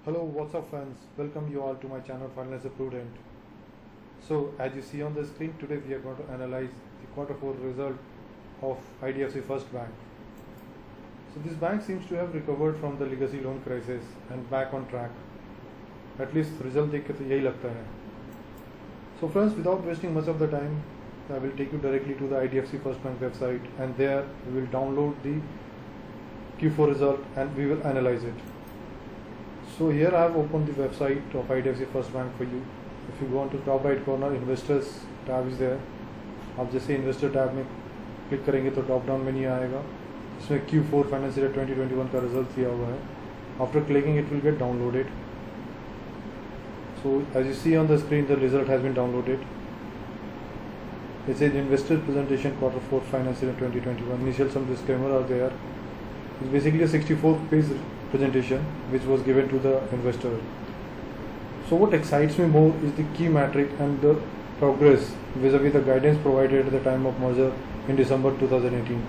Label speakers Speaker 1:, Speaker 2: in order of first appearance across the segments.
Speaker 1: Hello, what's up friends? Welcome you all to my channel Finance Prudent. So as you see on the screen, today we are going to analyze the Q4 result of IDFC First Bank. So this bank seems to have recovered from the legacy loan crisis and back on track. At least result देख के तो यही लगता है. So friends, without wasting much of the time, I will take you directly to the IDFC First Bank website, and there we will download the Q4 result and we will analyze it. So here I have opened the website of IDFC First Bank for you. If you go on to top right corner, investors tab is there. आप जैसे investor tab में click करेंगे तो drop down menu आएगा. इसमें Q4 financial year 2021 का result दिया हुआ है. After clicking it will get downloaded. So as you see on the screen, the result has been downloaded. It says investor presentation Q4 financial year 2021. Initial some disclaimer are there. It's basically a 64-page presentation which was given to the investor. So what excites me more is the key metric and the progress vis-a-vis the guidance provided at the time of merger in December 2018.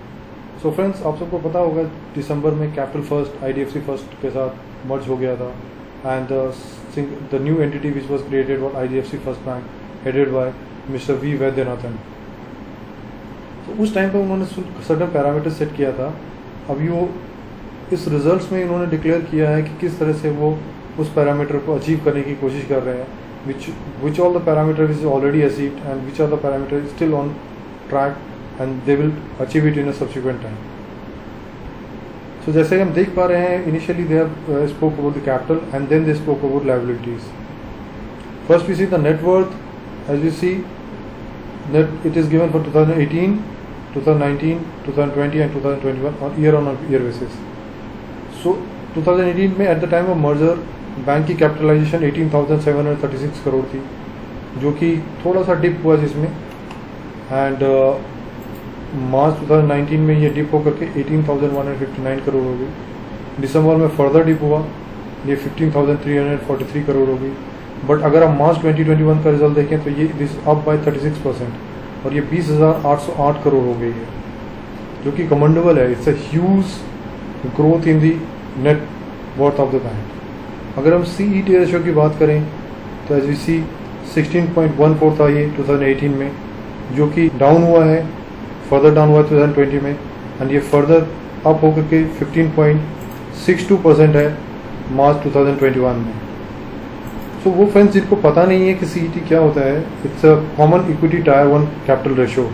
Speaker 1: So friends, आप सबको पता होगा दिसंबर में capital first IDFC first के साथ मर्ज हो गया था, and the new entity which was created was IDFC First Bank headed by Mr. V. Vaidyanathan. तो उस टाइम पर उन्होंने सर्टेन पैरामीटर सेट किया था. अभी वो इस रिजल्ट्स में इन्होंने डिक्लेयर किया है कि किस तरह से वो उस पैरामीटर को अचीव करने की कोशिश कर रहे हैं, which all the parameter is already achieved and which are the parameter is still on track and they will achieve it in a subsequent time. So जैसे हम देख पा रहे हैं, initially they have spoke about the capital and then they spoke about liabilities. First we see the net worth. As we see that it is given for 2018, 2019, 2020 and 2021 on year basis. So 2018 में at the time of merger bank की capitalisation 18,736 crore थी, जो कि थोड़ा सा dip हुआ जिसमें, and मार्च 2019 में ये डिप होकर के 18,159 करोड़ हो गई. दिसंबर में फर्दर डिप हुआ, ये 15,343 करोड़ हो गई. बट अगर आप मार्च 2021 का रिजल्ट देखें तो ये दिस अप बाय 36% और ये 20,808 करोड़ हो गई है, जो कि कमेंडेबल है. It's a huge growth in the net worth of the bank. अगर हम CET रेशियो की बात करें तो एज वी सी 16.14 था ये 2018 में, जो कि डाउन हुआ है, फर्दर डाउन हुआ 2020 में, एंड ये फर्दर अप होकर के 15.62% है मार्च 2021 में. तो वो फ्रेंड्स जिनको पता नहीं है कि CET क्या होता है, it's a common equity tier 1 capital ratio.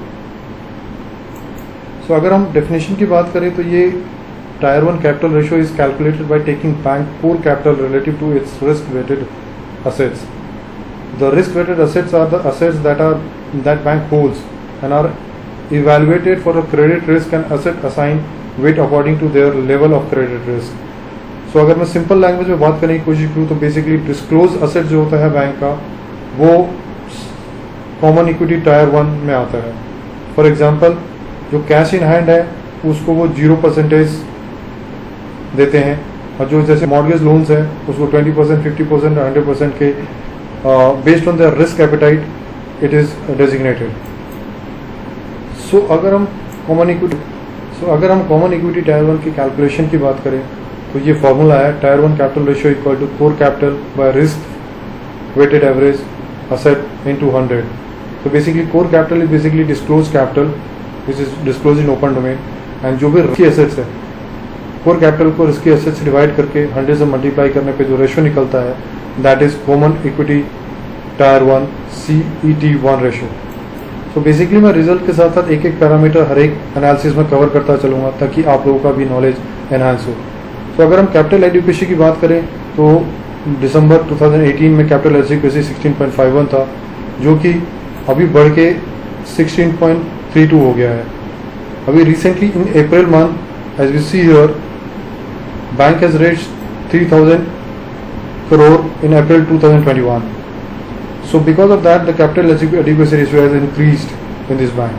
Speaker 1: So अगर हम डेफिनेशन की बात करें तो ये tier 1 capital ratio is calculated by taking bank core capital relative to its risk weighted assets. The risk weighted assets are the assets that bank holds and are evaluated for a credit risk and asset assign weight according to their level of credit risk. तो अगर मैं simple language में बात करने की कोशिश करूँ तो बेसिकली डिस्क्लोज असेट जो होता है बैंक का, वो कॉमन इक्विटी टायर 1 में आता है. फॉर एग्जांपल, जो कैश इन हैंड है उसको वो 0% देते हैं, और जो जैसे मॉर्गेज लोन्स है उसको 20%, 50%, 100% के based on the risk appetite it is designated. So अगर हम कॉमन इक्विटी टायर 1 की कैलकुलेशन की बात करें तो ये फॉर्मूला है tier 1 capital ratio equal to core capital by risk weighted average asset into 100. तो basically core capital is basically disclose capital which is disclose in open domain, and जो भी रिस्की एसेट्स है, कोर कैपिटल को risky assets से divide करके 100 से multiply करने पे जो रेशियो निकलता है, that is common equity tier 1 CET1 ratio. तो बेसिकली मैं रिजल्ट के साथ साथ एक एक पैरामीटर हर एक एनालिसिस में कवर करता चलूँगा ताकि आप लोगों का भी नॉलेज एनहांस हो. तो अगर हम कैपिटल एडिक्वेसी की बात करें तो दिसंबर 2018 में कैपिटल एडिक्वेसी 16.51 था, जो कि अभी बढ़ के 16.32 हो गया है. अभी recently in April month as we see here bank has raised 3,000 crore in April 2021. So because of that the capital adequacy ratio has increased in this bank.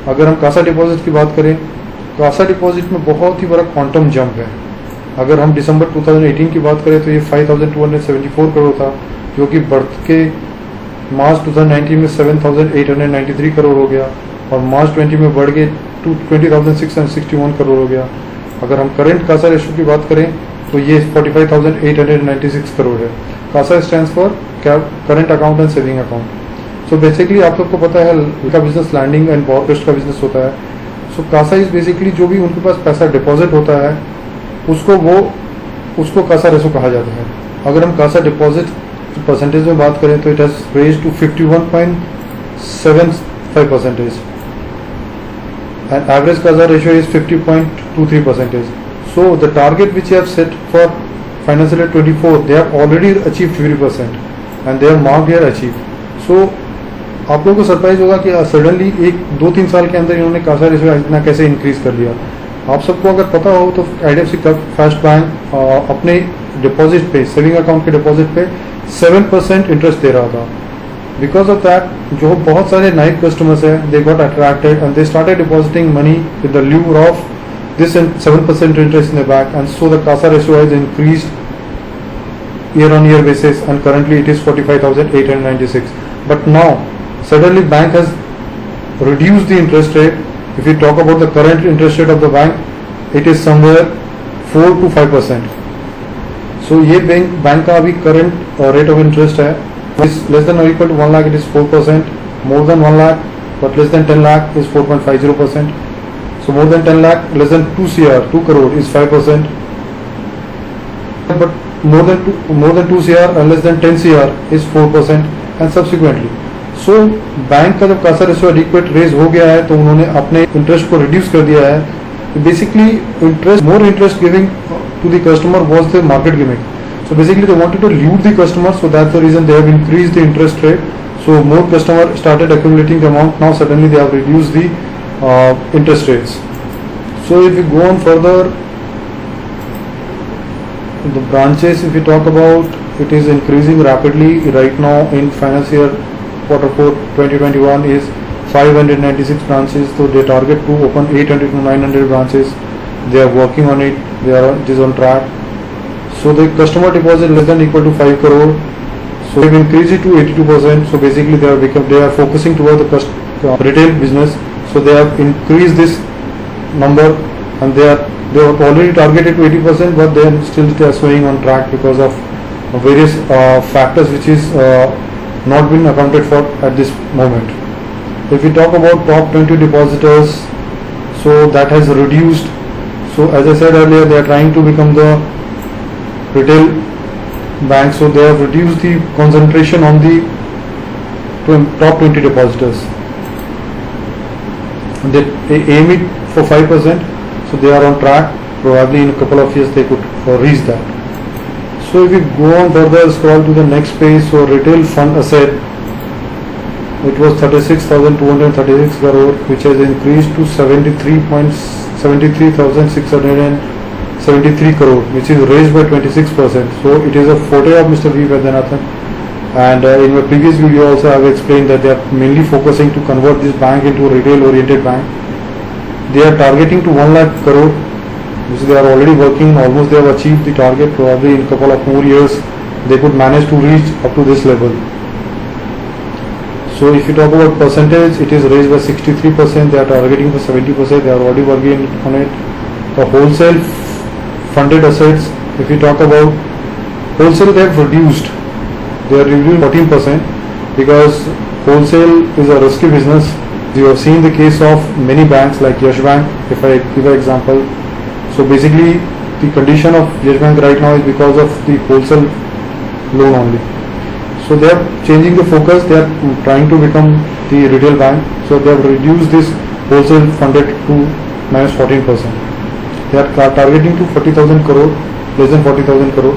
Speaker 1: अगर हम कासा डिपॉजिट की बात करें, कासा डिपॉजिट में बहुत ही बड़ा क्वांटम जंप है. अगर हम दिसंबर 2018 की बात करें तो ये 5,274 करोड़ था, जो कि बढ़ के मार्च 2019 में 7,893 करोड़ हो गया, और मार्च 20 में बढ़ के 20,661 करोड़ हो गया. अगर हम करंट कासा रेशियो की बात करें तो ये 45,896 करोड़ है। CASA stands for current account and saving account. So basically आप सबको पता है उनका business lending and power trust का बिजनेस होता है। सो कासा इज बेसिकली जो भी उनके पास पैसा डिपॉजिट होता है उसको कासा रेशो कहा जाता है। अगर हम कासा डिपॉजिट परसेंटेज में बात करें तो it has raised to 51.75% and average CASA ratio is 50.23%. So the target which you have set for financial year 24, they have already achieved 50% and they have marked here achieved. So आप लोगों को surprise होगा कि suddenly 1-2-3 साल के अंदर इन्होंने Kasa ratio इतना कैसे इंक्रीज कर लिया। आप सबको अगर पता हो तो IDFC फर्स्ट बैंक अपने डिपॉजिट पे, सेविंग अकाउंट के डिपॉजिट पे 7% इंटरेस्ट दे रहा था। बिकॉज ऑफ दैट जो बहुत सारे नाइट कस्टमर्स हैं, they got attracted and they started depositing money with the lure of this 7% interest in the bank, and so the CASA ratio has increased year on year basis, and currently it is 45,896. But now suddenly bank has reduced the interest rate. If we talk about the current interest rate of the bank, it is somewhere 4 to 5%. So ये bank का अभी current rate of interest है is less than or equal to 1 lakh, it is 4%. More than 1 lakh but less than 10 lakh is 4.50%. So more than 10 lakh, less than 2 crore is 5%. But more than 2 crore and less than 10 crore is 4% and subsequently. So bank का जब Kasa ratio adequate raise हो गया है तो उन्होंने अपने interest को reduce कर दिया है। Basically more interest giving to the customer was the market gimmick. So basically they wanted to lure the customer, so that's the reason they have increased the interest rate. So more customer started accumulating the amount. Now suddenly they have reduced the interest rates. So if we go on further, the branches, if we talk about, it is increasing rapidly right now. In financial year Q4 2021 is 596 branches, so they target to open 800 to 900 branches. They are working on it, it is on track. So the customer deposit less than equal to 5 crore, so they've increased it to 82%. So basically they are focusing toward the retail business. So they have increased this number and they have already targeted to 80%, but they are showing on track because of various factors which is not been accounted for at this moment. If we talk about top 20 depositors, so that has reduced. So as I said earlier, they are trying to become the retail bank, so they have reduced the concentration on the top 20 depositors. They aim it for 5%, so they are on track. Probably in a couple of years they could reach that. So if we go on further, scroll to the next page, so retail fund asset, it was 36,236 crore, which has increased to 73,673 crore, which is raised by 26%. So it is a forte of Mr. V. Vaidyanathan. And in my previous video also I have explained that they are mainly focusing to convert this bank into a retail oriented bank. They are targeting to 1 lakh crore, which they are already working. Almost they have achieved the target. Probably in a couple of more years they could manage to reach up to this level. So if you talk about percentage, it is raised by 63%. They are targeting for 70%. They are already working on it. The wholesale funded assets, if you talk about wholesale, they have reduced. They are reducing 14% because wholesale is a risky business. You have seen the case of many banks like Yash Bank, if I give an example. So basically the condition of Yash Bank right now is because of the wholesale loan only. So they are changing the focus. They are trying to become the retail bank. So they have reduced this wholesale funded to minus 14%. They are targeting to 40,000 crore, less than 40,000 crore.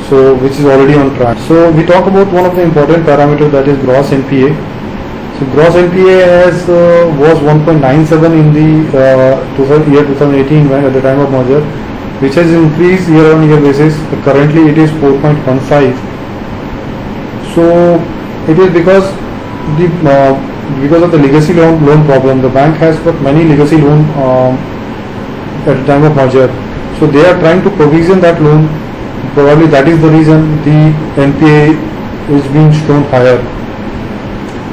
Speaker 1: So which is already on track. So we talk about one of the important parameters, that is gross NPA. So gross NPA was 1.97 in the year 2018 when at the time of merger, which has increased year on year basis. Currently it is 4.15. So it is because of the legacy loan problem. The bank has got many legacy loan at the time of merger. So they are trying to provision that loan. Probably that is the reason the NPA is being shown higher.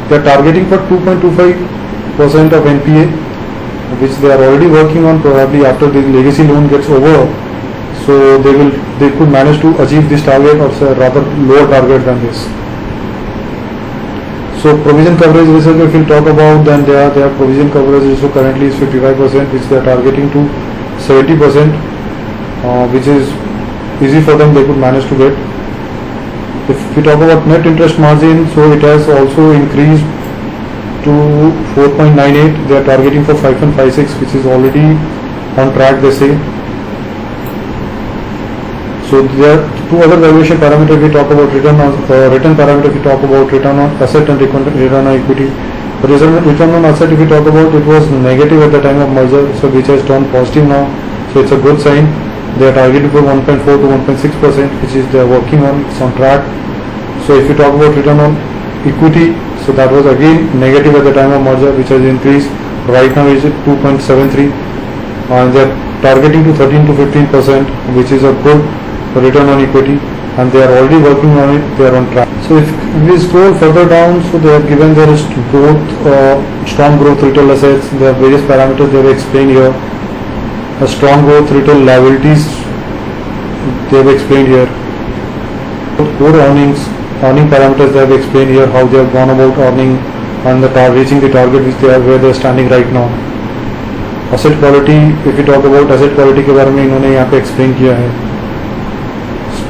Speaker 1: They are targeting for 2.25% of NPA, which they are already working on. Probably after the legacy loan gets over, So they could manage to achieve this target or say rather lower target than this. So provision coverage ratio, if we talk about, then their provision coverage ratio currently is 55%, which they are targeting to 70%, which is easy for them, they could manage to get. If we talk about net interest margin, so it has also increased to 4.98. They are targeting for 5.56, which is already on track, they say. So there are two other valuation parameters. We talk about return parameter. We talk about return on asset and return on equity. The return on asset, if we talk about, it was negative at the time of merger, so which has turned positive now. So it's a good sign. They are targeting for 1.4 to 1.6%, which is they are working on. It's on track. So if we talk about return on equity, so that was again negative at the time of merger, which has increased. Right now is 2.73, and they are targeting to 13 to 15%, which is a good return on equity, and they are already working on it. They are on track. So if we scroll further down, so they have given there is growth, strong growth retail assets. There are various parameters they have explained here. A strong growth retail liabilities they have explained here. Core earning parameters they have explained here, how they have gone about earning and reaching the target which they are where they are standing right now. Asset quality, if we talk about asset quality के बारे में इन्होंने यहाँ पे explain किया है.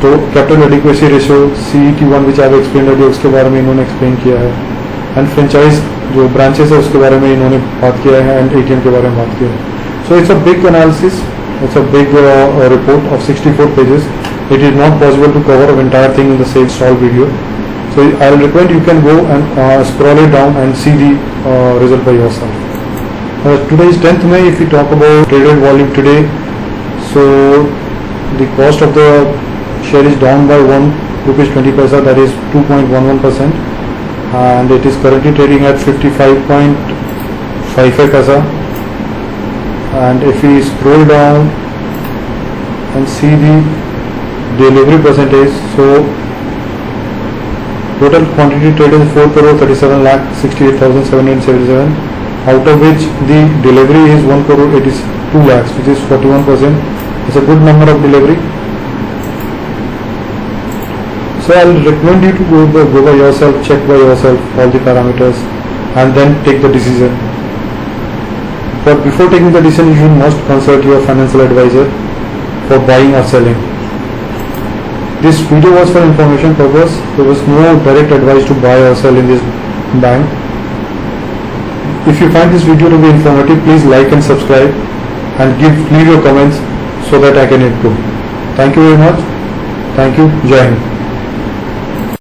Speaker 1: तो capital adequacy ratio CET1 which I explain है, उसके बारे में इन्होंने एक्सप्लेन किया है. एंड फ्रेंचाइज जो ब्रांचेस है उसके बारे में इन्होंने बात किया है, एंड ATM के बारे में बात किया है. So it's a big analysis, it's a big report of 64 pages. It is not possible to cover an entire thing in the same small video. So I will recommend you can go and scroll it down and see the result by yourself. Today is 10th May. If we talk about traded volume today, so the cost of the share is down by 1 rupees 20 paisa, that is 2.11%, and it is currently trading at 55.55 paisa. And if we scroll down and see the delivery percentage, so total quantity traded is 4 crore 37 lakh 68,777, out of which the delivery is 1 crore 82 lakhs, which is 41%. It's a good number of delivery. So I'll recommend you to go by yourself, check by yourself all the parameters, and then take the decision. But before taking the decision, you must consult your financial advisor for buying or selling. This video was for information purpose. There was no direct advice to buy or sell in this bank. If you find this video to be informative, please like and subscribe, and leave your comments so that I can improve. Thank you very much. Thank you. Jai Hind.